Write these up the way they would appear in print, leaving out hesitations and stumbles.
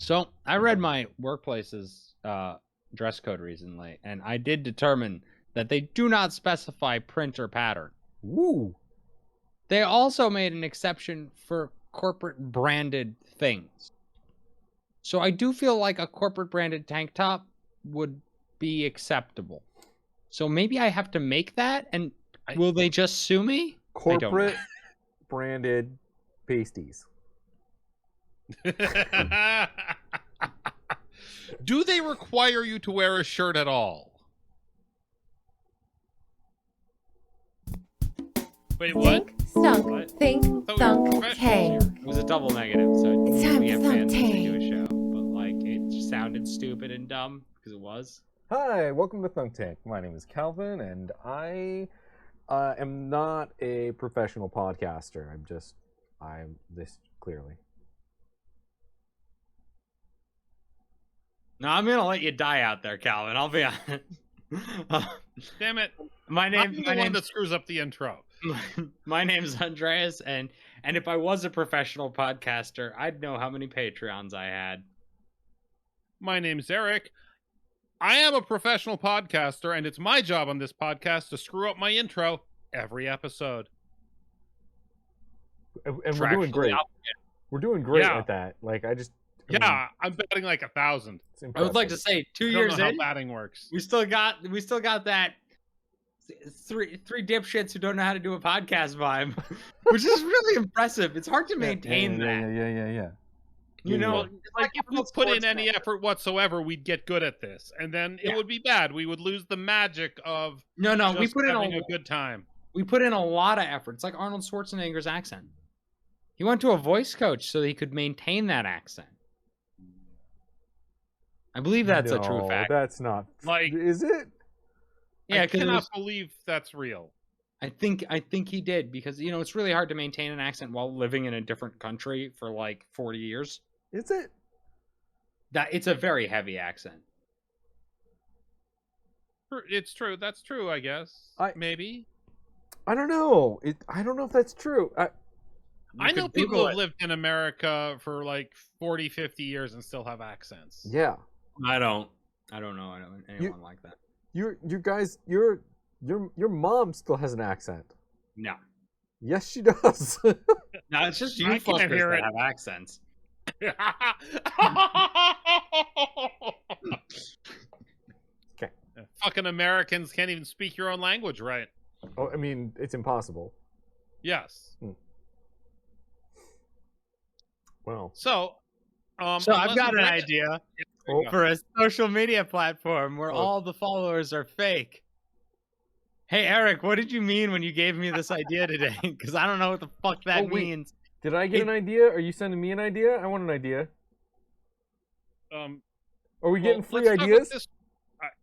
So I read my workplace's dress code recently, and I did determine that they do not specify print or pattern. Woo! They also made an exception for corporate branded things. So I do feel like a corporate branded tank top would be acceptable. So maybe I have to make that, and will they just sue me? Corporate branded pasties. Do they require you to wear a shirt at all? Wait, what? Think, stunk, What? think, Thought we were thunk, professionals tank. here. It was a double negative, so It's time we to have thunk fans when we do a tank. show. But like, it sounded stupid and dumb because it was. Hi, welcome to Thunk Tank. My name is Calvin, and I am not a professional podcaster. I'm this clearly. No, I'm gonna let you die out there, Calvin. I'll be honest. Damn it! my I'm name. the My one name. that screws up the intro. My name's Andreas, and if I was a professional podcaster, I'd know how many Patreons I had. My name's Eric. I am a professional podcaster, and it's my job on this podcast to screw up my intro every episode. And we're doing great. We're doing great Yeah. at that. Like, I mean, Yeah, I'm batting like 1,000. it's I would like to impressive. say, 2 I don't years know how in, batting works. we still got that three dipshits who don't know how to do a podcast vibe, which is really impressive. It's hard to maintain that. Yeah. You know, Well, like if we put in any effort whatsoever, we'd get good at this, and then it would be bad. We would lose the magic of No, we just put in having a good time. we put in a lot of effort. It's like Arnold Schwarzenegger's accent. He went to a voice coach so he could maintain that accent. I believe that's a true fact. That's not. Like, Is it? Yeah, I because cannot believe that's real. I think he did, because it's really hard to maintain an accent while living in a different country for like 40 years. Is it? That it's a very heavy accent. It's true. That's true, I guess. Maybe. I don't know. I don't know if that's true. I know could people Google have it. lived in America for like 40, 50 years and still have accents. Yeah. I don't know anyone like that. You guys, your mom still has an accent. No, Yes, she does. no, it's just you I can't fuckers hear that it. have accents. Okay. Fucking Americans can't even speak your own language right. Oh, I mean, it's impossible. Yes. Well. So So I've unless got an Andrea- idea There you go. for a social media platform where all the followers are fake. Hey Eric, what did you mean when you gave me this idea today? Because I don't know what the fuck that wait. means. Did I get an idea? Are you sending me an idea? I want an idea. Are we getting free let's talk about ideas? this-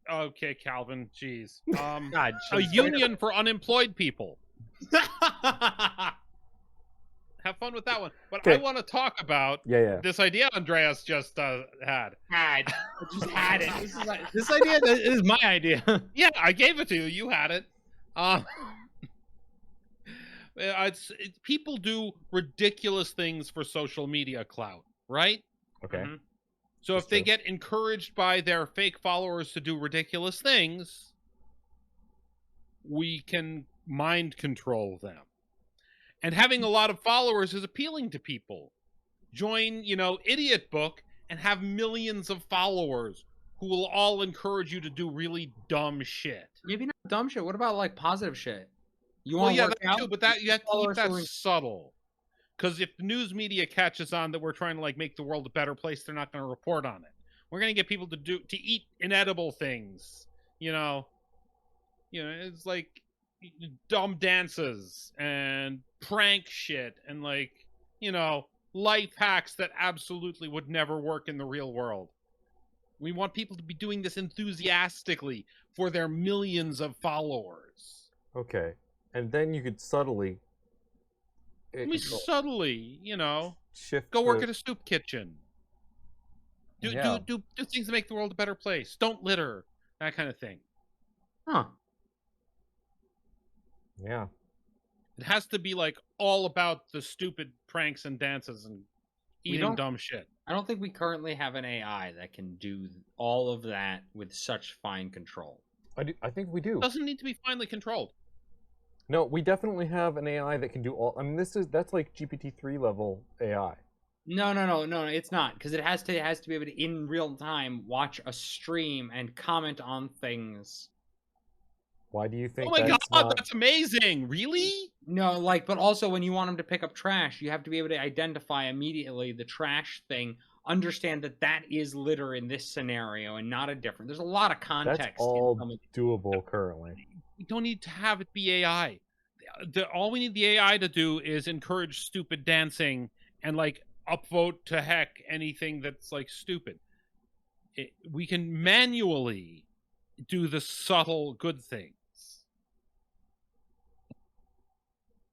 okay, Calvin. Jeez. God, A jeez. union for unemployed people. Have fun with that one. But I Okay. want to talk about Yeah. this idea Andreas just had. I just had it. This idea is my idea. Yeah, I gave it to you. You had it. People do ridiculous things for social media clout, right? Okay. Mhm. So That's if they true. get encouraged by their fake followers to do ridiculous things, we can mind control them. And having a lot of followers is appealing to people. Join, Idiot Book and have millions of followers who will all encourage you to do really dumb shit. Maybe not dumb shit. What about like positive shit? You Well, want to yeah, work that out? too, but that you have to keep Followers that who are- subtle. Because if the news media catches on that we're trying to make the world a better place, they're not going to report on it. We're going to get people to eat inedible things. It's like dumb dances and prank shit and life hacks that absolutely would never work in the real world. We want people to be doing this enthusiastically for their millions of followers. Okay. And then you could subtly Subtly, shift. go work at a soup kitchen. Do Yeah. things to make the world a better place. Don't litter. That kind of thing. Huh. Yeah. It has to be all about the stupid pranks and dances and We eating don't- dumb shit. I don't think we currently have an AI that can do all of that with such fine control. I think we do. Doesn't need to be finely controlled. No, we definitely have an AI that can do all. I mean, that's like GPT-3 level AI. No, it's not, because it has to be able to in real time watch a stream and comment on things. Why do you think? Oh my that's god, not... that's amazing! Really? No, like, but also when you want them to pick up trash, you have to be able to identify immediately the trash thing, understand that that is litter in this scenario and not a different. There's a lot of context. That's all doable currently. We don't need to have it be AI. All we need the AI to do is encourage stupid dancing and like upvote to heck anything that's like stupid. We can manually do the subtle good things.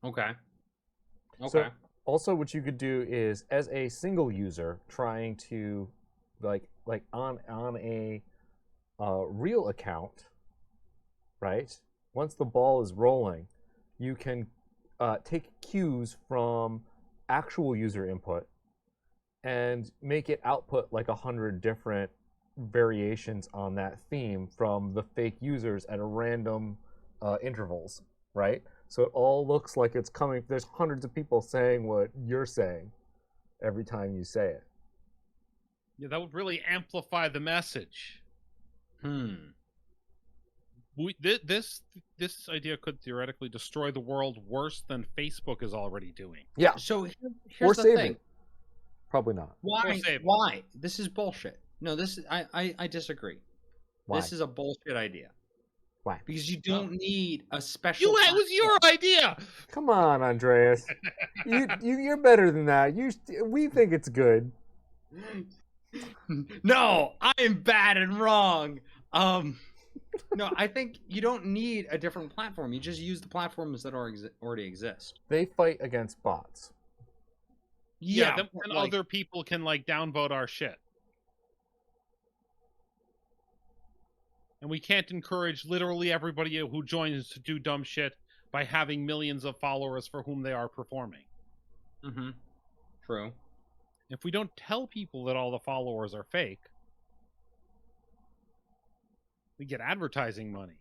Okay. So also what you could do is, as a single user trying to like on a real account, right? Once the ball is rolling, you can take cues from actual user input and make it output like 100 different variations on that theme from the fake users at a random intervals, right? So it all looks like it's coming. There's hundreds of people saying what you're saying every time you say it. Yeah, that would really amplify the message. This idea could theoretically destroy the world worse than Facebook is already doing. Yeah. So Or here's the save thing. it. Probably not. Why? This is bullshit. No, this is I disagree. Why? This is a bullshit idea. Why? Because you don't need a special. It was your idea. Come on, Andreas. You're better than that. We think it's good. No, I am bad and wrong. No, I think you don't need a different platform. You just use the platforms that already exist. They fight against bots. Yeah, and other people can like downvote our shit. And we can't encourage literally everybody who joins to do dumb shit by having millions of followers for whom they are performing. Mm-hmm. True. If we don't tell people that all the followers are fake, we get advertising money.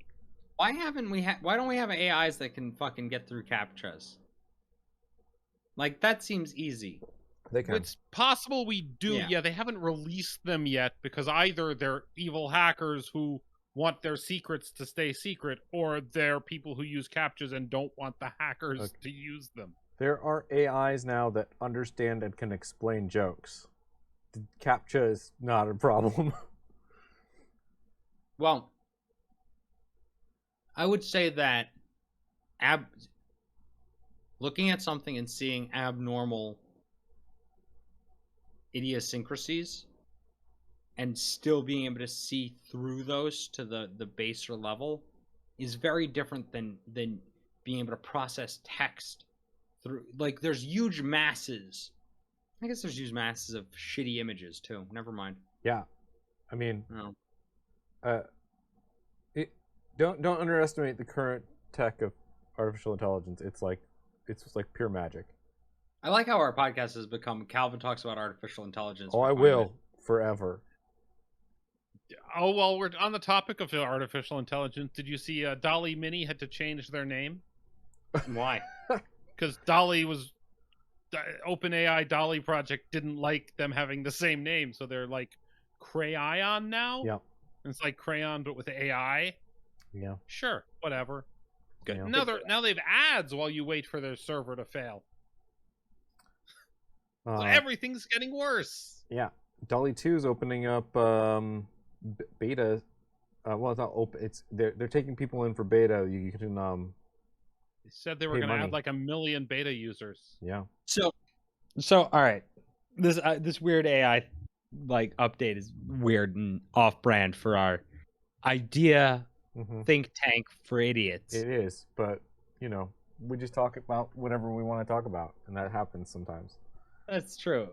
Why don't we have AIs that can fucking get through CAPTCHAs? Like, that seems easy. They can. It's possible we do. Yeah, they haven't released them yet because either they're evil hackers who want their secrets to stay secret, or they're people who use CAPTCHAs and don't want the hackers to use them. There are AIs now that understand and can explain jokes. CAPTCHA is not a problem. Well, I would say that looking at something and seeing abnormal idiosyncrasies and still being able to see through those to the baser level is very different than being able to process text through. Like, there's huge masses. I guess there's huge masses of shitty images too. Never mind. Yeah, I mean, No. Don't underestimate the current tech of artificial intelligence. It's just like pure magic. I like how our podcast has become Calvin talks about artificial intelligence. Oh, I will forever. Oh, well, we're on the topic of artificial intelligence. Did you see Dolly Mini had to change their name? Why? Because Dolly was OpenAI Dolly project didn't like them having the same name, so they're like Crayon now. Yeah. It's like Crayon but with AI. Yeah. Sure, whatever. Good. Yeah. Now they've ads while you wait for their server to fail. So everything's getting worse. Yeah. Dolly 2 is opening up beta. Well, it's not open. They're taking people in for beta. You can They said they were going to add like 1 million beta users. Yeah. So all right. This weird AI like update is weird and off-brand for our idea think tank for idiots. It is, but we just talk about whatever we want to talk about, and that happens sometimes. That's true.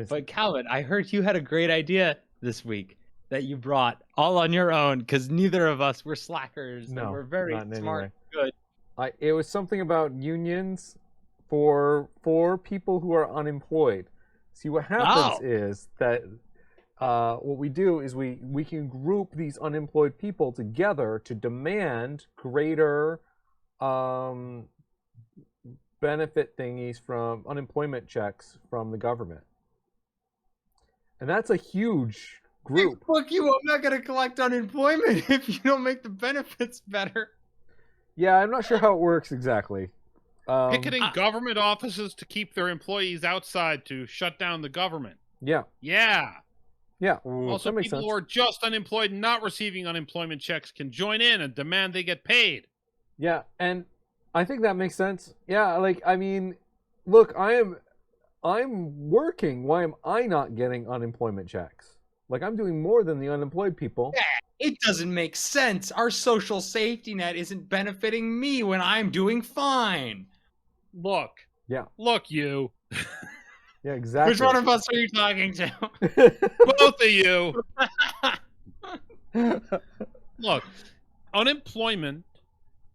But Calvin, I heard you had a great idea this week that you brought all on your own because neither of us were slackers. No, and we're very smart. Good. It was something about unions for people who are unemployed. See, what happens Oh. is that what we do is we can group these unemployed people together to demand greater benefit thingies from unemployment checks from the government. And that's a huge group. Fuck you, I'm not going to collect unemployment if you don't make the benefits better. Yeah, I'm not sure how it works exactly. Picketing government offices to keep their employees outside to shut down the government. Yeah. Yeah. Yeah. Also, people who are just unemployed and not receiving unemployment checks can join in and demand they get paid. Yeah, and I think that makes sense. Yeah, like, I mean, look, I'm working. Why am I not getting unemployment checks? Like, I'm doing more than the unemployed people. Yeah, it doesn't make sense. Our social safety net isn't benefiting me when I'm doing fine. Look. Yeah. Look, you. Yeah, exactly. Which one of us are you talking to? Both of you. Look, unemployment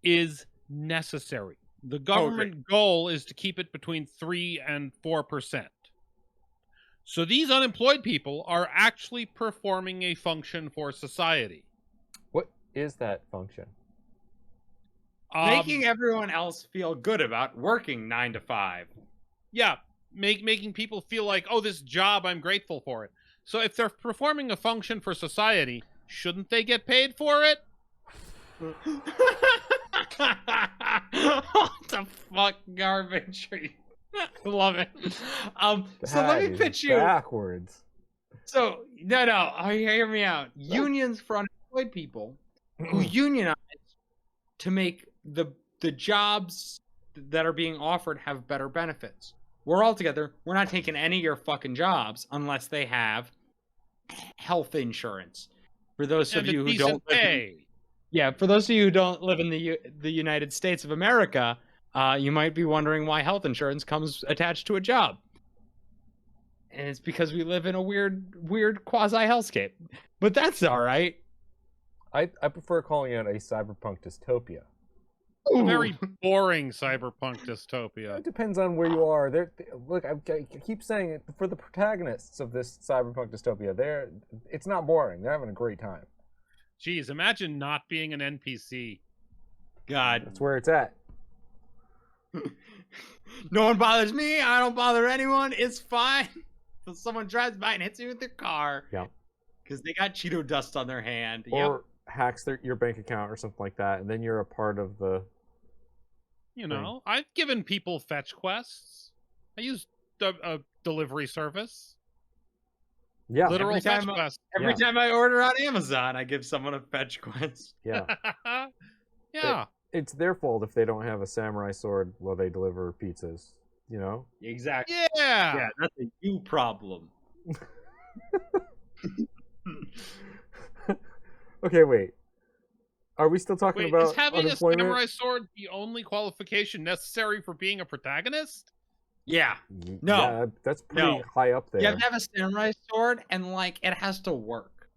is necessary. The government goal is to keep it between 3 and 4%. So these unemployed people are actually performing a function for society. What is that function? Making everyone else feel good about working 9 to 5. Yeah, making people feel like, oh, this job, I'm grateful for it. So if they're performing a function for society, shouldn't they get paid for it? What the fuck garbage are you? Love it. So let me pitch you backwards. So no, hear me out. Unions for unemployed people who unionize to make the jobs that are being offered have better benefits. We're all together. We're not taking any of your fucking jobs unless they have health insurance. For those of you who don't live for those of you who don't live in the United States of America, you might be wondering why health insurance comes attached to a job. And it's because we live in a weird quasi-hellscape. But that's all right. I prefer calling it a cyberpunk dystopia. A very boring cyberpunk dystopia. It depends on where you are. Look, I keep saying it, for the protagonists of this cyberpunk dystopia, it's not boring. They're having a great time. Jeez, imagine not being an NPC. God. That's where it's at. No one bothers me. I don't bother anyone. It's fine. Until someone drives by and hits me with their car. Yeah. Because they got Cheeto dust on their hand. Or hacks your bank account or something like that, and then you're a part of the... You know, I've given people fetch quests. I use a delivery service. Yeah. Literal fetch quests. Every time I order on Amazon, I give someone a fetch quest. Yeah. Yeah. It's their fault if they don't have a samurai sword while they deliver pizzas, you know? Exactly. Yeah. Yeah, that's a you problem. Okay, wait. Are we still talking about is having a unemployment? samurai sword the only qualification necessary for being a protagonist? Yeah. No. Yeah, that's pretty high up there. You have to have a samurai sword, and it has to work.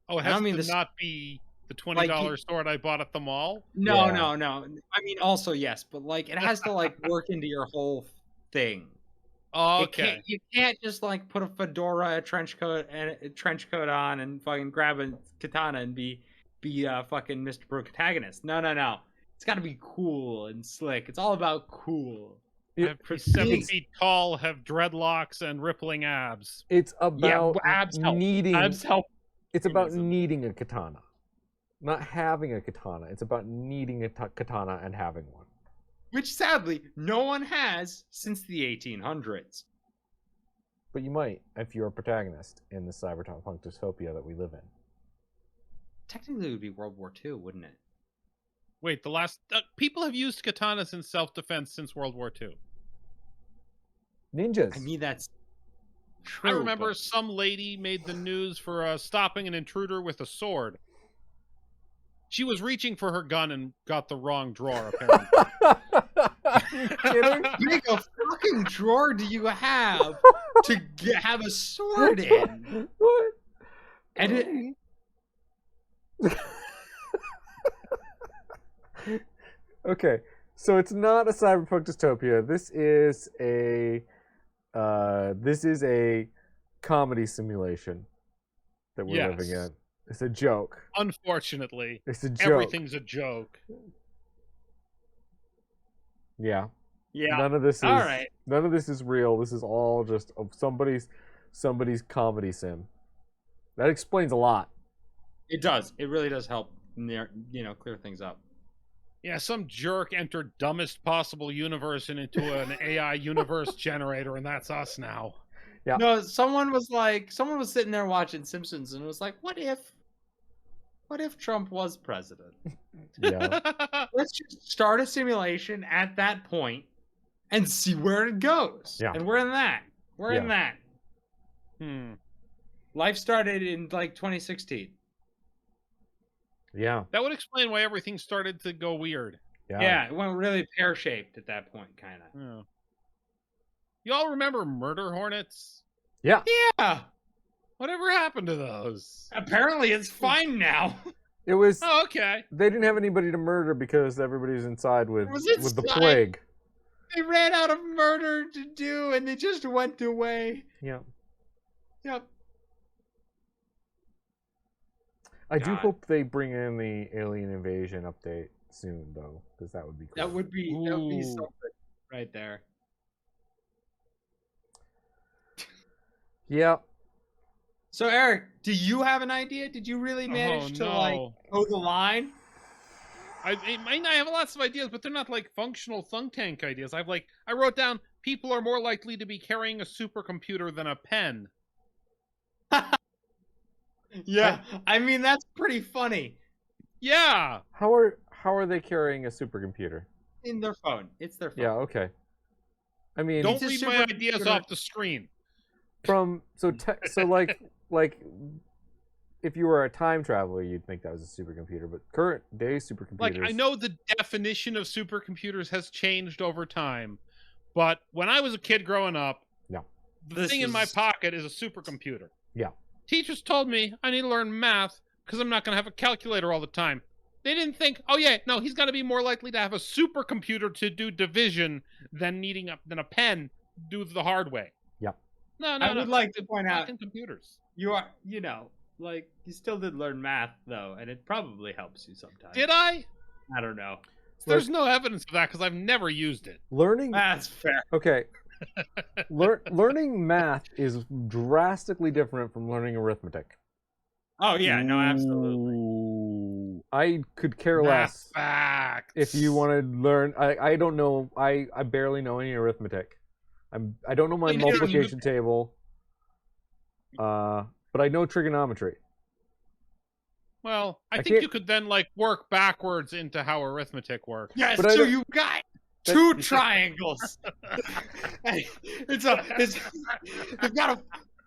Oh, it has to not be the $20 sword I bought at the mall? No. I mean, also yes, but it has to work into your whole thing. Oh, okay. You can't just put a fedora, a trench coat on, and fucking grab a katana and be fucking Mr. Protagonist. No. It's got to be cool and slick. It's all about cool. I'm 7 feet tall, have dreadlocks and rippling abs. It's about abs help. needing. Abs help. It's about needing a katana, not having a katana. It's about needing a katana and having one. Which sadly no one has since the 1800s. But you might if you're a protagonist in the cyberpunk dystopia that we live in. Technically, it would be World War II, wouldn't it? Wait, the last people have used katanas in self-defense since World War II. Ninjas. I mean, that's true. I remember some lady made the news for stopping an intruder with a sword. She was reaching for her gun and got the wrong drawer, apparently. Are you kidding? How big a fucking drawer do you have to have a sword in? What? And Okay, so it's not a cyberpunk dystopia. This is a This is a comedy simulation that we're living Yes. in. It's a joke. Unfortunately, It's a joke. everything's a joke. Yeah. Yeah. None of this is All right. None of this is real. This is all just somebody's comedy sim. That explains a lot. It does. It really does help, clear things up. Yeah, some jerk entered dumbest possible universe into an AI universe generator, and that's us now. Yeah. No, someone was sitting there watching Simpsons and was like, what if Trump was president? Yeah. Let's just start a simulation at that point and see where it goes. Yeah. And we're in that. We're in that. Life started in like 2016. Yeah. That would explain why everything started to go weird. Yeah, it went really pear-shaped at that point, kind of. Yeah. Y'all remember murder hornets? Yeah. Yeah. Whatever happened to those? Apparently it's fine now. It was. Oh, okay. They didn't have anybody to murder because everybody's inside with the inside. plague. They ran out of murder to do, and they just went away. Yeah. Yep. I do hope they bring in the alien invasion update soon, though, because that would be cool. That would be something right there. Yeah. So Eric, do you have an idea? Did you really manage to like toe the line? I have lots of ideas, but they're not like functional Thunk tank ideas. I wrote down people are more likely to be carrying a supercomputer than a pen. Yeah, I mean that's pretty funny. Yeah. How are they carrying a supercomputer? In their phone. It's their phone. Yeah. Okay. I mean, don't read my ideas off the screen. Like if you were a time traveler, you'd think that was a supercomputer, but current day supercomputers. Like, I know the definition of supercomputers has changed over time, but when I was a kid growing up, the thing in my pocket is a supercomputer. Yeah. Teachers told me I need to learn math because I'm not going to have a calculator all the time. They didn't think, oh yeah, no, he's got to be more likely to have a supercomputer to do division than needing a pen to do the hard way. Yeah. No. I would like to point out computers. You are, like you still did learn math though, and it probably helps you sometimes. Did I? I don't know. There's no evidence of that because I've never used it. That's fair. Okay. Learning math is drastically different from learning arithmetic. Oh yeah, no, absolutely. I could care less if you want to learn. I don't know. I barely know any arithmetic. I don't know my multiplication table. But I know trigonometry. Well, I think you could then like work backwards into how arithmetic works. Yes, but so you got two triangles.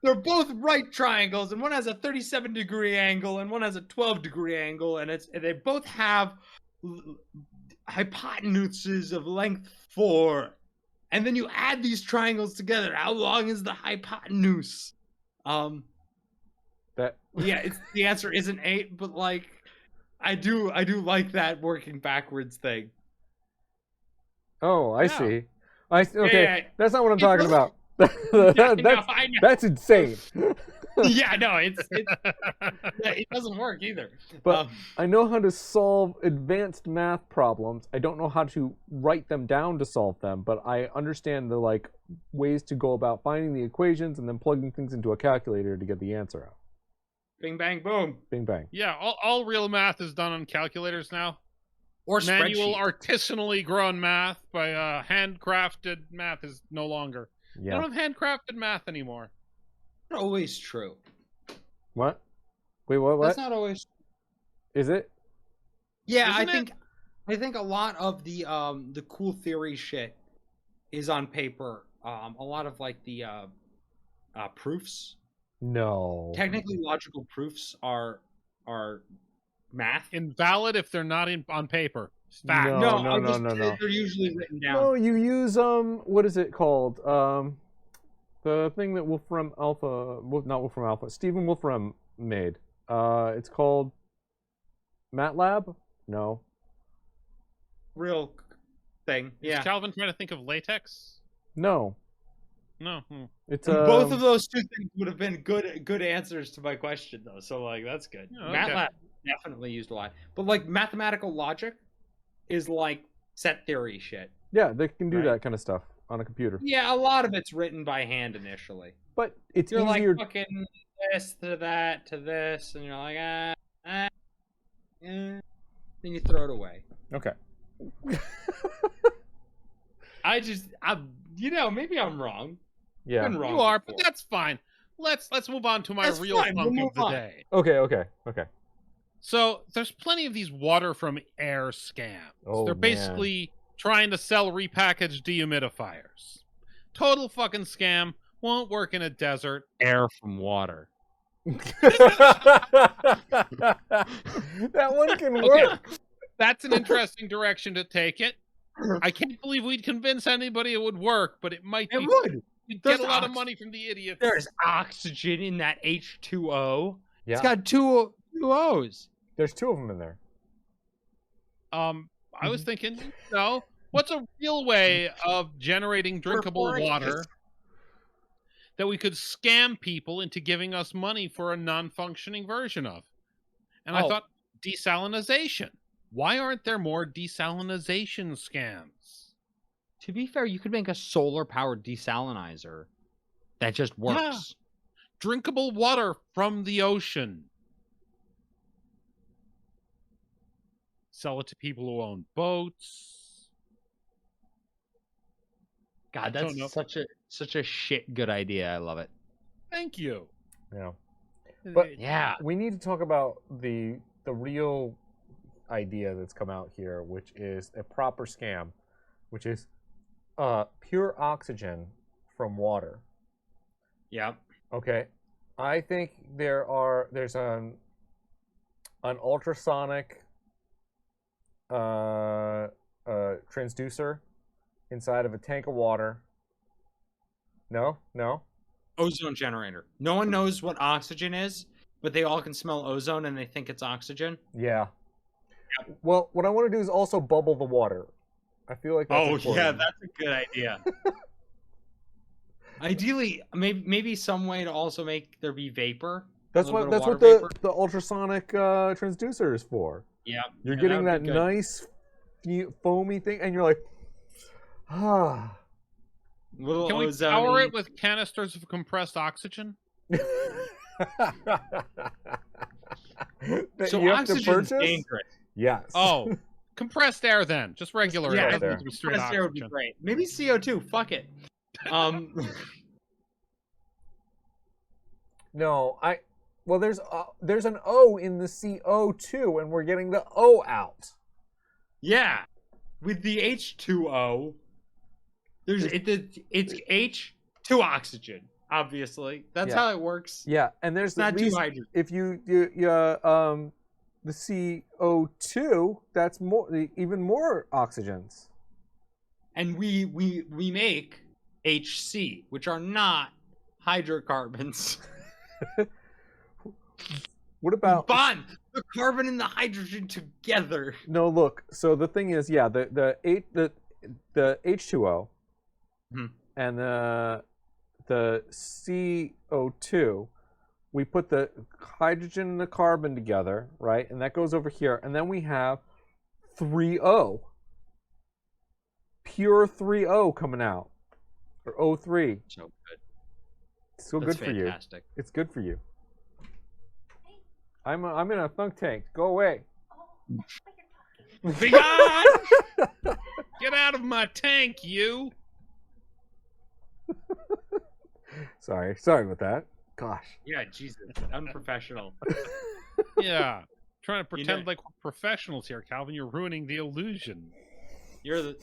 They're both right triangles, and one has a 37-degree angle, and one has a 12-degree angle, and they both have hypotenuses of length 4. And then you add these triangles together. How long is the hypotenuse? The answer isn't 8, but like I do like that working backwards thing. Oh, I see. Okay, yeah. That's not what I'm talking about. I know. That's insane. Yeah, no, it doesn't work either. But I know how to solve advanced math problems. I don't know how to write them down to solve them, but I understand the like ways to go about finding the equations and then plugging things into a calculator to get the answer out. Bing bang boom. Bing bang. Yeah, all real math is done on calculators now. Or manual, spreadsheet. artisanally grown math by handcrafted math is no longer. Yeah. I don't have handcrafted math anymore. Not always true. What? Wait, what? That's not always true. Is it? Yeah, Isn't I think a lot of the cool theory shit is on paper. A lot of like the proofs. No. Technically logical proofs are math. Invalid if they're not on paper. Fact. No. They're usually written down. No, you use what is it called? The thing that Stephen Wolfram made. It's called MATLAB? No. Real thing. Yeah. Is Calvin trying to think of latex? No. No. It's Both of those two things would have been good answers to my question, though. So like that's good. Yeah, okay. MATLAB definitely used a lot, but like mathematical logic is like set theory shit. Yeah, they can do Right. that kind of stuff on a computer. Yeah, a lot of it's written by hand initially. But it's You're easier. like fucking this to that to this, and you're like then you throw it away. Okay. Maybe I'm wrong. Yeah. Been wrong You are, before. but that's fine. Let's move on to my That's real fine, we'll thunk move of the on. day. Okay. So there's plenty of these water from air scams. Oh, They're man. basically trying to sell repackaged dehumidifiers. Total fucking scam. Won't work in a desert. Air from water. That one can work. That's an interesting direction to take it. I can't believe we'd convince anybody it would work, but it might It be. would. We'd There's get a lot of money from the idiots. There's oxygen in that H2O. Yeah. It's got two O's. There's two of them in there. I was thinking, what's a real way of generating drinkable water that we could scam people into giving us money for a non-functioning version of? And I thought, desalinization. Why aren't there more desalinization scams? To be fair, you could make a solar-powered desalinizer that just works. Yeah. Drinkable water from the ocean. Sell it to people who own boats. God, I don't know. that's such a shit good idea. I love it. Thank you. Yeah. But Yeah. we need to talk about the real idea that's come out here, which is a proper scam, which is pure oxygen from water. Yeah. Okay. I think there's an ultrasonic transducer inside of a tank of water. No? Ozone generator. No one knows what oxygen is, but they all can smell ozone and they think it's oxygen. Yeah. Well, what I want to do is also bubble the water. I feel like that's important. that's a good idea. Ideally, maybe some way to also make there be vapor. That's a what little bit of the water vapor. ultrasonic transducer is for. Yeah. You're Yeah, getting that that would be good. nice foamy thing, and you're like, ah. Little Can we ozone. power it with canisters of compressed oxygen? That So you have to oxygen's purchase? dangerous. Yes. Oh, compressed air then. Just regular Yeah, air. there. Doesn't have to be straight Compressed air would be oxygen. great. Maybe CO2. Fuck it. No, well, there's an O in the CO2, and we're getting the O out. Yeah. With the H2O, it's H2 oxygen. Obviously, that's Yeah. how it works. Yeah, and there's It's not at two least hydrogen. if the CO2, that's even more oxygens. And we make HC, which are not hydrocarbons. What about Bond the carbon and the hydrogen together. No, look. So the thing is, yeah, the H2O Mhm. and the CO2, we put the hydrogen and the carbon together, right? And that goes over here, and then we have 3O, pure 3O coming out, or O3. So good. It's so That's good for you. fantastic. It's good for you. I'm in a thunk tank. Go away. Be gone! Get out of my tank, you! Sorry about that. Gosh. Yeah, Jesus, unprofessional. Yeah. Trying to pretend know- like we're professionals here, Calvin. You're ruining the illusion. You're the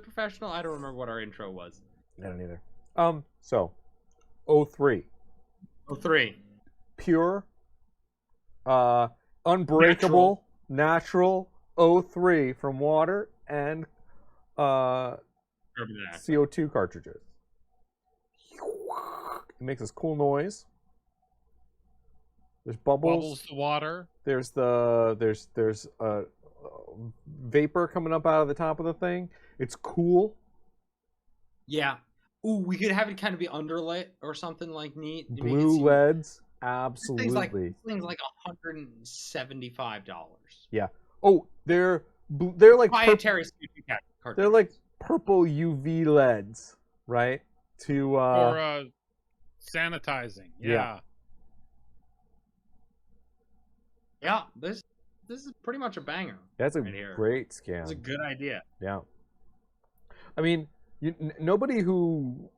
professional. I don't remember what our intro was. I don't either. So, O3, 03. pure, unbreakable, natural O3 from water and Remember that. CO2 cartridges. It makes this cool noise. There's Bubbles the water. There's vapor coming up out of the top of the thing. It's cool. Yeah, Ooh, we could have it kind of be underlit or something like neat. to make it Blue seem- LEDs, Things like absolutely. $175. Yeah. Oh, they're like Proprietary safety cartridges. they're like purple UV LEDs, right? To For sanitizing. Yeah. Yeah, this is pretty much a banger. that's a right here. great scam. It's a good idea. Yeah. I mean, nobody who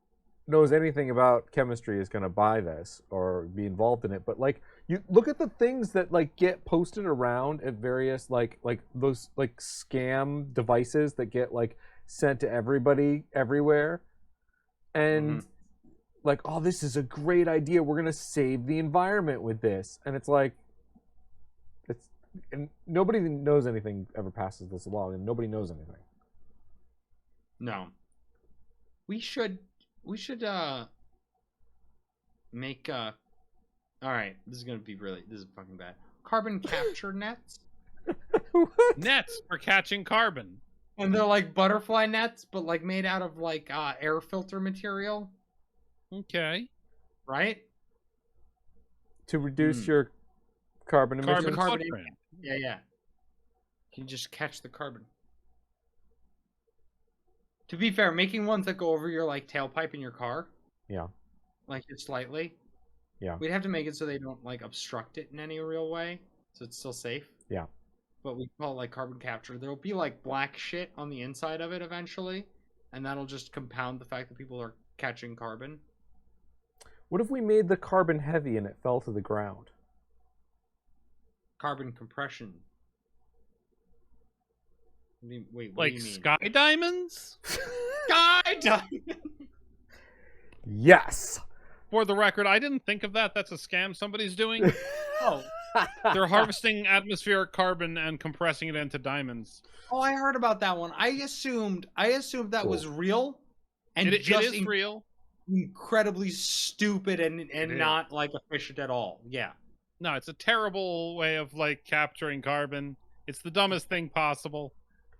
knows anything about chemistry is going to buy this or be involved in it. But like, you look at the things that like get posted around at various like those like scam devices that get like sent to everybody everywhere, and like, oh, this is a great idea. We're going to save the environment with this, and it's like, and nobody knows anything ever passes this along, and nobody knows anything. No. We should make all right, this is fucking bad. Carbon capture nets. What? Nets for catching carbon. And they're like butterfly nets, but like made out of like air filter material, Okay. right? To reduce your carbon emissions. Carbon Carbon footprint. Yeah. Can you just catch the carbon? To be fair, making ones that go over your like tailpipe in your car, Yeah. like just slightly. Yeah. We'd have to make it so they don't like obstruct it in any real way, so it's still safe. Yeah. But we call it like carbon capture. There'll be like black shit on the inside of it eventually, and that'll just compound the fact that people are catching carbon. What if we made the carbon heavy and it fell to the ground? Carbon compression. Wait, what Like do you mean? sky diamonds? Sky diamond. Yes. For the record, I didn't think of that. That's a scam somebody's doing. Oh, They're harvesting atmospheric carbon and compressing it into diamonds. oh, I heard about that one. I assumed that was real, and It just is real. incredibly stupid and It not like efficient at all. Yeah. No, it's a terrible way of like capturing carbon. It's the dumbest thing possible.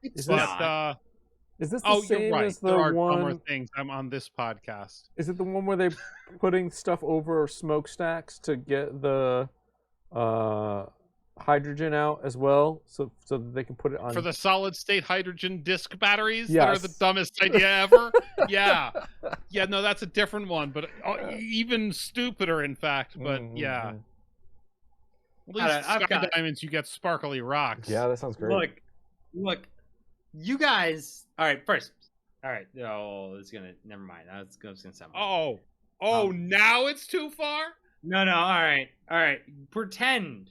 It's Is not. Is this the Oh, same you're right. as the There are dumber one? things. I'm on this podcast. Is it the one where they're putting stuff over smokestacks to get the hydrogen out as well, so that they can put it on? For the solid state hydrogen disk batteries that are the Yes. dumbest idea ever. Yeah. Yeah, no, that's a different one, but even stupider, in fact. But yeah. At least I've sky got- diamonds, you get sparkly rocks. Yeah, that sounds great. Look, you guys. All right, first. All right. Oh, it's gonna. Never mind. That's gonna sound. Oh, now it's too far? No. All right. Pretend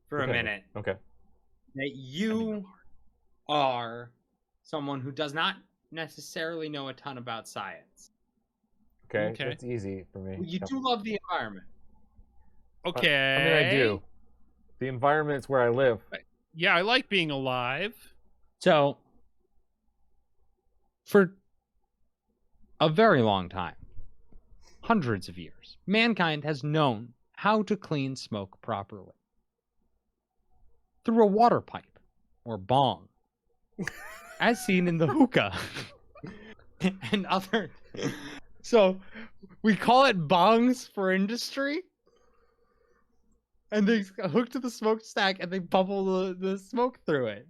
for a Okay. minute Okay. that you are someone who does not necessarily know a ton about science. Okay. Okay. That's easy for me. You Yep. do love the environment. Okay. I mean, I do. The environment's where I live. Yeah, I like being alive. So, for a very long time, hundreds of years, mankind has known how to clean smoke properly through a water pipe or bong, as seen in the hookah and other. So, we call it bongs for industry. And they hook to the smokestack and they bubble the smoke through it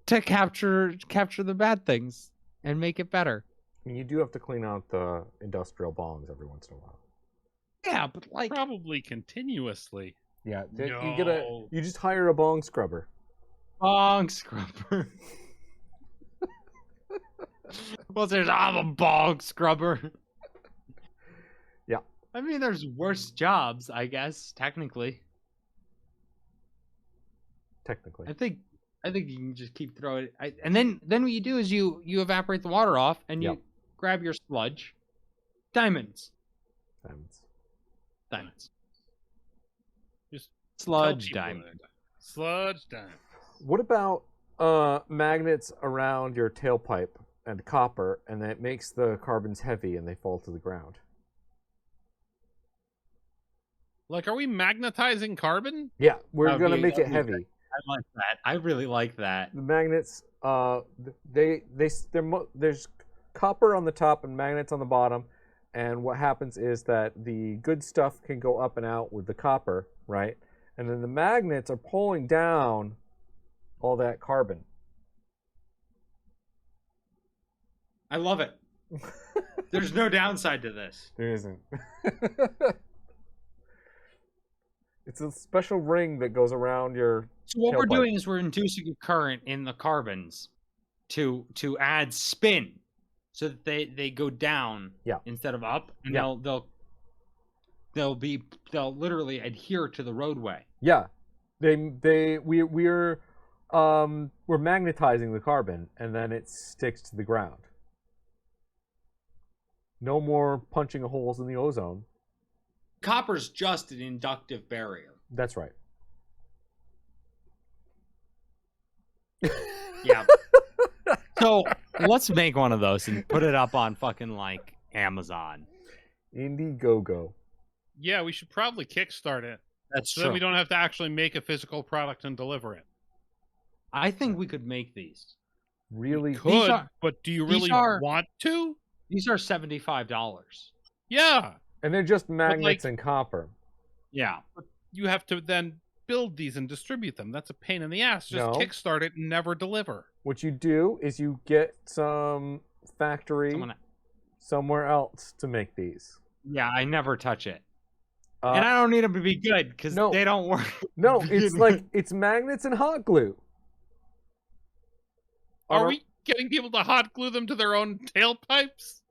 to capture the bad things and make it better. I mean, you do have to clean out the industrial bongs every once in a while. Yeah, but like Probably continuously. Yeah, No. you just hire a bong scrubber. bong scrubber. Well, I'm a bong scrubber. Yeah. I mean, there's worse jobs, I guess, technically. Technically. I think you can just keep throwing it. And then what you do is you evaporate the water off and you Yep. grab your sludge. Diamonds. Just Sludge Kelchie diamond. wood. Sludge diamond. What about magnets around your tailpipe and copper, and then it makes the carbons heavy and they fall to the ground? Like, are we magnetizing carbon? Yeah, we're That'd gonna be- make it that'd be heavy. I like that. I really like that. The magnets, there's copper on the top and magnets on the bottom. And what happens is that the good stuff can go up and out with the copper, right? And then the magnets are pulling down all that carbon. I love it. There's no downside to this. There isn't. It's a special ring that goes around your. So what tailpipe. we're doing is we're inducing a current in the carbons to add spin, so that they go down instead of up, and they'll literally adhere to the roadway. Yeah, we're magnetizing the carbon, and then it sticks to the ground. No more punching holes in the ozone. Copper's just an inductive barrier. That's right. Yeah. So let's make one of those and put it up on fucking like Amazon. Indiegogo. Yeah, we should probably kickstart it. That's so true. Then we don't have to actually make a physical product and deliver it. I think we could make these. Really? We could, but do you really want to? These are $75. Yeah. And they're just magnets and copper. Yeah. But you have to then build these and distribute them. That's a pain in the ass. Just kickstart it and never deliver. What you do is you get some factory somewhere else to make these. Yeah, I never touch it. And I don't need them to be good because they don't work. No, it's like it's magnets and hot glue. Are we getting people to hot glue them to their own tailpipes?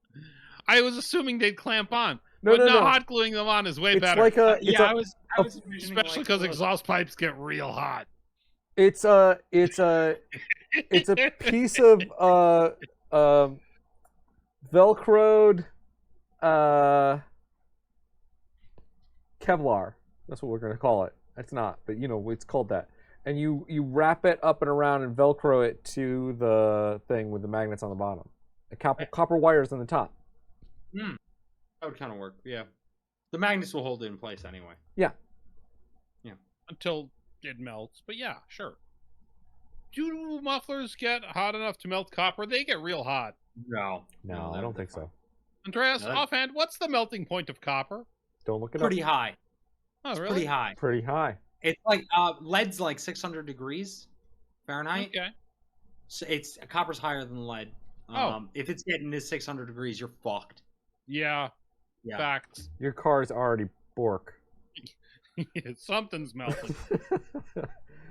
I was assuming they'd clamp on. No. Hot gluing them on is way better. Like I was especially because exhaust pipes get real hot. It's a piece of Velcroed Kevlar. That's what we're gonna call it. It's not, but it's called that. And you wrap it up and around and Velcro it to the thing with the magnets on the bottom. The copper wires on the top. That would kind of work. Yeah, the magnets will hold it in place anyway. Yeah. Until it melts, but yeah, sure. Do mufflers get hot enough to melt copper? They get real hot. No, I don't think so. Andreas, offhand, what's the melting point of copper? Don't look it Pretty up. high. Oh, it's really? Pretty high. Pretty high. It's like lead's like 600 degrees Fahrenheit. Okay. So copper's higher than lead. If it's getting to 600 degrees, you're fucked. Yeah. Facts. Your car's already bork. Something's melting.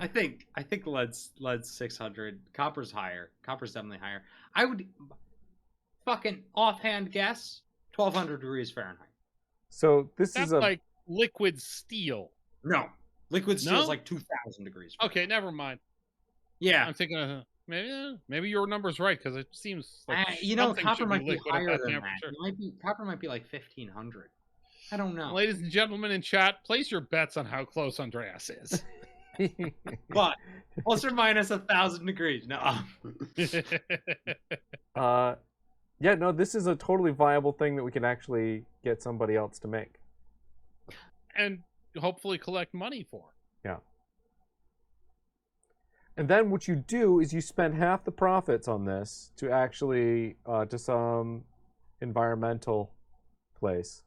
I think lead's 600. Copper's higher. Copper's definitely higher. I would fucking offhand guess 1200 degrees Fahrenheit. So that's like liquid steel. No, liquid steel is like 2000 degrees Fahrenheit. Okay, never mind. Yeah, I'm thinking maybe your number's right because it seems like copper might be higher than that. Copper might be like 1500. I don't know. Ladies and gentlemen in chat, place your bets on how close Andreas is. But plus or minus 1000 degrees. No. This is a totally viable thing that we can actually get somebody else to make. And hopefully collect money for. Yeah. And then what you do is you spend half the profits on this to actually to some environmental place.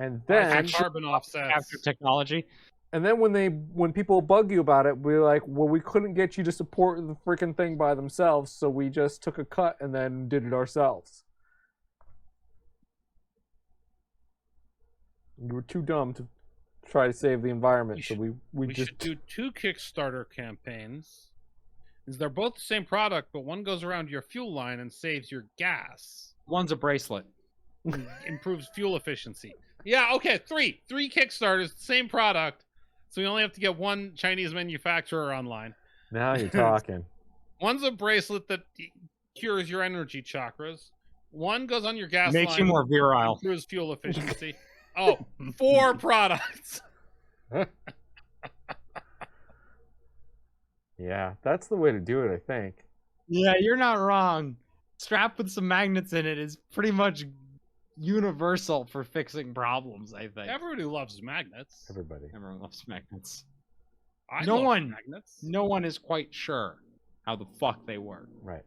And then carbon offsets after technology. And then when people bug you about it, we're like, well, we couldn't get you to support the freaking thing by themselves, so we just took a cut and then did it ourselves. You were too dumb to try to save the environment, we just should do 2 Kickstarter campaigns. They're both the same product, but one goes around your fuel line and saves your gas. One's a bracelet. Improves fuel efficiency. Yeah, okay, 3 Kickstarters, same product. So we only have to get one Chinese manufacturer online. Now you're talking. One's a bracelet that cures your energy chakras. One goes on your gas line. Makes you more virile. Improves fuel efficiency. 4 products. Yeah, that's the way to do it, I think. Yeah, you're not wrong. Strapped with some magnets in it is pretty much universal for fixing problems, I think. Everybody loves magnets. Everyone loves magnets. No one is quite sure how the fuck they work. Right.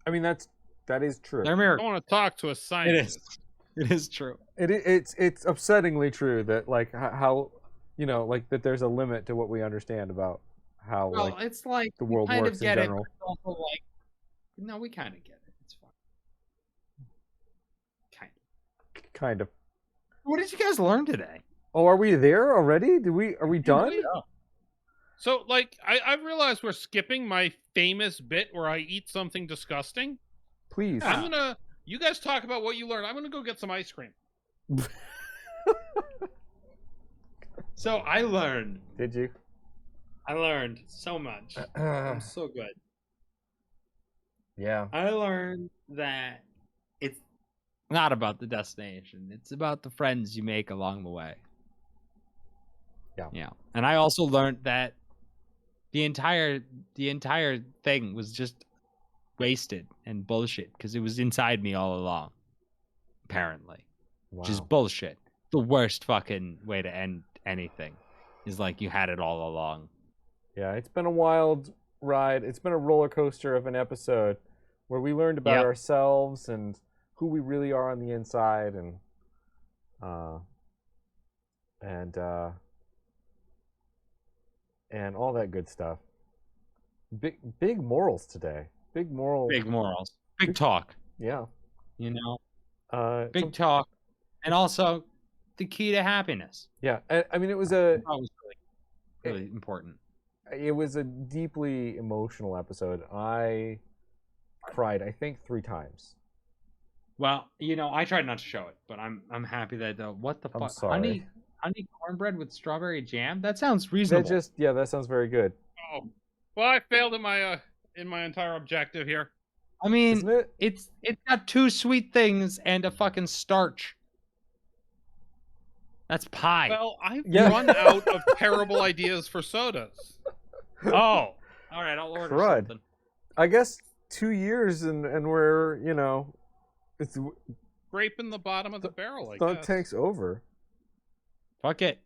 I mean, that's That is true. They're I miracles. want to talk to a scientist. It is true. It's upsettingly true that like how like that there's a limit to what we understand about how Well, it's like the we world kind works of get in it, general. but it's also like, no, we kind of get it. It's fine. Kind of. What did you guys learn today? Oh, are we there already? Are we done? So, like, I've realized we're skipping my famous bit where I eat something disgusting. Please. You guys talk about what you learned. I'm gonna go get some ice cream. So I learned. Did you? I learned so much. I'm so good. Yeah. I learned that it's not about the destination. It's about the friends you make along the way. Yeah. Yeah. And I also learned that the entire thing was just wasted and bullshit because it was inside me all along. Apparently. Wow. Which is bullshit. The worst fucking way to end anything is like you had it all along. Yeah, it's been a wild ride. It's been a roller coaster of an episode where we learned about ourselves and who we really are on the inside and all that good stuff. Big morals today. Big morals. Big talk. Yeah. You know? Big talk. And also the key to happiness. Yeah. I mean, it was really important. It was a deeply emotional episode. I cried, I think, 3 times. Well, I tried not to show it, but I'm happy that what the fuck? I'm sorry. Honey cornbread with strawberry jam? That sounds reasonable. That sounds very good. Oh, well, I failed in my entire objective here. I mean, Isn't it? it's got 2 sweet things and a fucking starch. That's pie. Well, I've run out of terrible ideas for sodas. Oh, all right. I'll order something. I guess 2 years and we're it's Scraping the bottom of the barrel. I Thunk guess. tank's over. Fuck it.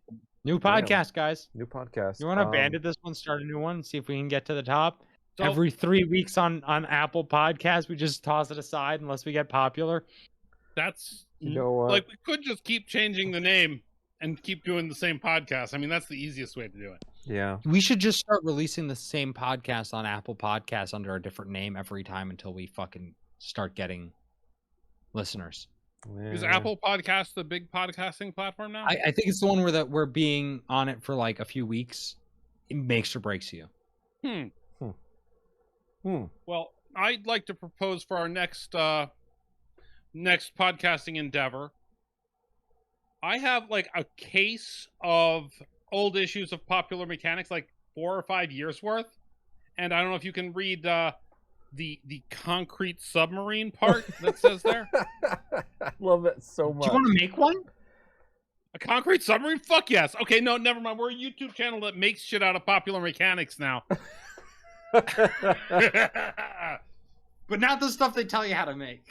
New podcast, guys. New podcast. You want to abandon this one, start a new one, see if we can get to the top? So, Every 3 weeks on Apple Podcasts, we just toss it aside unless we get popular. That's what? We could just keep changing the name and keep doing the same podcast. I mean, that's the easiest way to do it. Yeah. We should just start releasing the same podcast on Apple Podcasts under a different name every time until we fucking start getting listeners. Yeah. Is Apple Podcast the big podcasting platform now? I think it's the one where we're being on it for like a few weeks. It makes or breaks you. Well, I'd like to propose for our next podcasting endeavor. I have like a case of old issues of Popular Mechanics, like 4 or 5 years worth, and I don't know if you can read the concrete submarine part that says there. I love that so much. Do you want to make one? A concrete submarine? Fuck yes. Okay, no, never mind. We're a YouTube channel that makes shit out of Popular Mechanics now. But not the stuff they tell you how to make.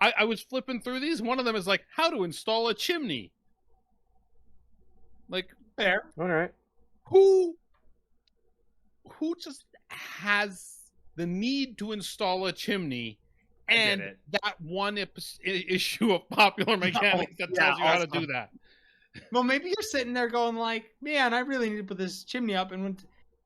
I was flipping through these. One of them is like, how to install a chimney. Like, fair. All right. Who just has the need to install a chimney and that one issue of Popular Mechanics that tells you how to do that? Well, maybe you're sitting there going like, man, I really need to put this chimney up. And when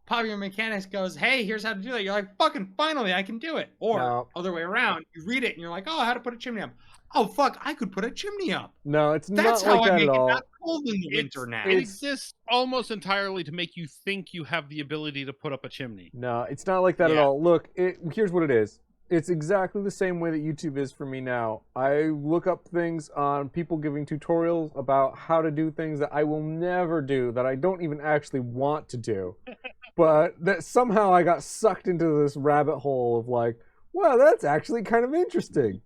Popular Mechanics goes, hey, here's how to do that, you're like, fucking finally, I can do it. Or other way around, you read it and you're like, oh, how to put a chimney up. Oh, fuck, I could put a chimney up. No, it's That's not like how I that make at all. it not cold in the winter now. It exists almost entirely to make you think you have the ability to put up a chimney. No, it's not like that at all. Look, here's what it is. It's exactly the same way that YouTube is for me now. I look up things on people giving tutorials about how to do things that I will never do, that I don't even actually want to do. But that somehow I got sucked into this rabbit hole of like, well, that's actually kind of interesting.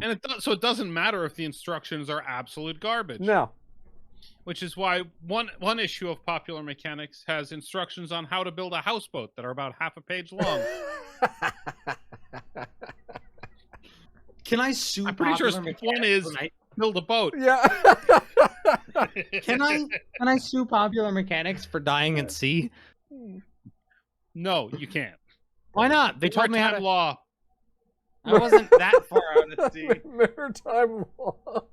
And so it doesn't matter if the instructions are absolute garbage. No. Which is why one issue of Popular Mechanics has instructions on how to build a houseboat that are about half a page long. Can I sue? I'm pretty sure step one is build a boat. Yeah. Can I sue Popular Mechanics for dying at sea? No, you can't. Why not? They told me how to. Law. I wasn't that far out at sea. Maritime law.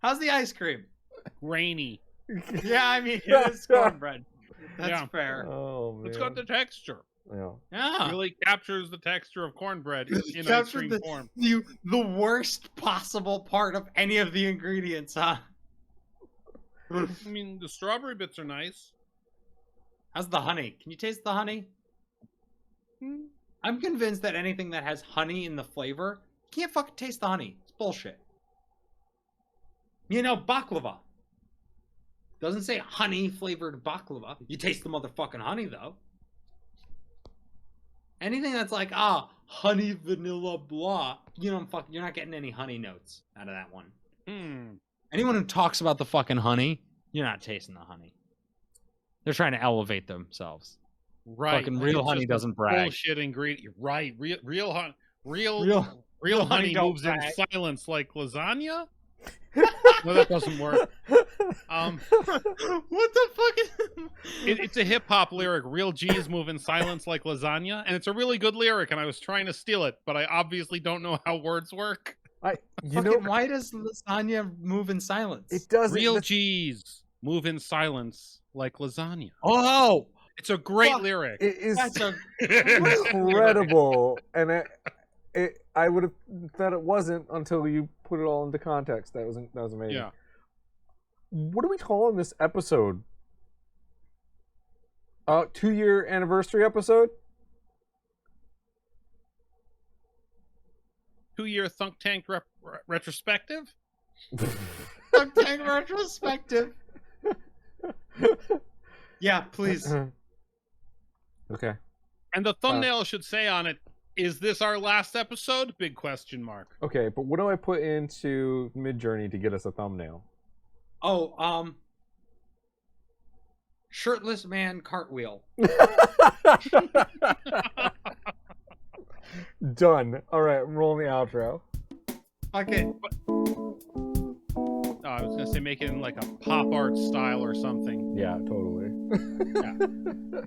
How's the ice cream? Grainy. Yeah, I mean, it is cornbread. That's Yeah. fair. Oh man. It's got the texture. Yeah. Yeah. Really captures the texture of cornbread in ice Captured cream form. the worst possible part of any of the ingredients, huh? I mean, the strawberry bits are nice. How's the honey? Can you taste the honey? I'm convinced that anything that has honey in the flavor, you can't fucking taste the honey. It's bullshit. You know, baklava. Doesn't say honey flavored baklava. You taste the motherfucking honey though. Anything that's like, honey vanilla blah, you're not getting any honey notes out of that one. Anyone who talks about the fucking honey, you're not tasting the honey. They're trying to elevate themselves. Right. Fucking real honey doesn't brag. Bullshit ingredient. Right. Real honey. Real honey honey don't moves in brag. silence like lasagna. No, that doesn't work. What the fuck is... It's a hip hop lyric. Real G's move in silence like lasagna, and it's a really good lyric. And I was trying to steal it, but I obviously don't know how words work. Why does lasagna move in silence? It doesn't. Real G's move in silence like lasagna. Oh, It's a great lyric. It is that's a incredible, and I would have thought it wasn't until you put it all into context. That was amazing. Yeah. What are we calling this episode? 2-year anniversary episode? 2-year Thunk Tank retrospective. Thunk Tank retrospective. Yeah, please. Okay. And the thumbnail should say on it, "Is this our last episode?" Big question mark. Okay, but what do I put into Midjourney to get us a thumbnail? Oh, shirtless man cartwheel. Done. All right, I'm rolling the outro. Fuck it. Oh, I was gonna say make it in like a pop art style or something. Yeah, totally. Yeah.